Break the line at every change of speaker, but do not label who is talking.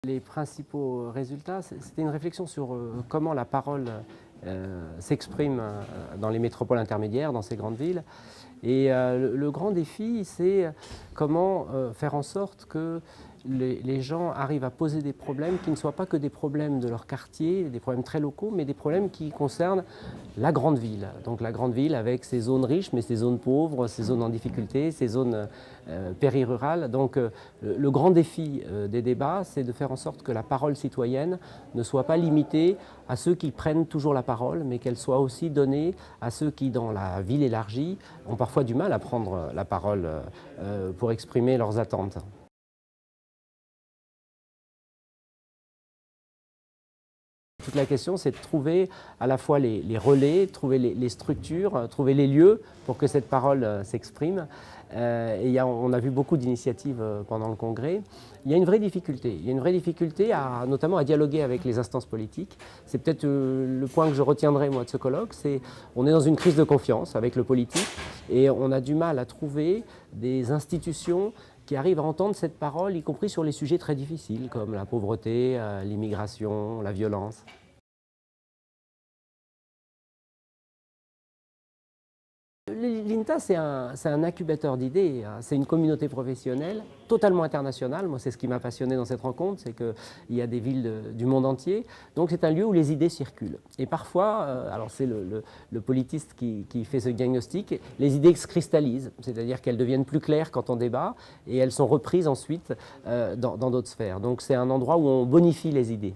Les principaux résultats, c'était une réflexion sur comment la parole s'exprime dans les métropoles intermédiaires, dans ces grandes villes. Et le grand défi, c'est comment faire en sorte que les gens arrivent à poser des problèmes qui ne soient pas que des problèmes de leur quartier, des problèmes très locaux, mais des problèmes qui concernent la grande ville. Donc la grande ville avec ses zones riches, mais ses zones pauvres, ses zones en difficulté, ses zones périrurales. Donc le grand défi des débats, c'est de faire en sorte que la parole citoyenne ne soit pas limitée à ceux qui prennent toujours la parole, mais qu'elle soit aussi donnée à ceux qui, dans la ville élargie, ont parfois du mal à prendre la parole pour exprimer leurs attentes. Toute la question, c'est de trouver à la fois les relais, trouver les structures, trouver les lieux pour que cette parole s'exprime. On a vu beaucoup d'initiatives pendant le congrès. Il y a une vraie difficulté. Il y a une vraie difficulté notamment à dialoguer avec les instances politiques. C'est peut-être le point que je retiendrai moi de ce colloque, c'est on est dans une crise de confiance avec le politique et on a du mal à trouver des institutions qui arrivent à entendre cette parole, y compris sur les sujets très difficiles comme la pauvreté, l'immigration, la violence. L'INTA, c'est un incubateur d'idées, hein. C'est une communauté professionnelle totalement internationale. Moi, c'est ce qui m'a passionné dans cette rencontre, c'est qu'il y a des villes du monde entier. Donc, c'est un lieu où les idées circulent. Et parfois, alors c'est le politiste qui fait ce diagnostic, les idées se cristallisent, c'est-à-dire qu'elles deviennent plus claires quand on débat et elles sont reprises ensuite dans d'autres sphères. Donc, c'est un endroit où on bonifie les idées.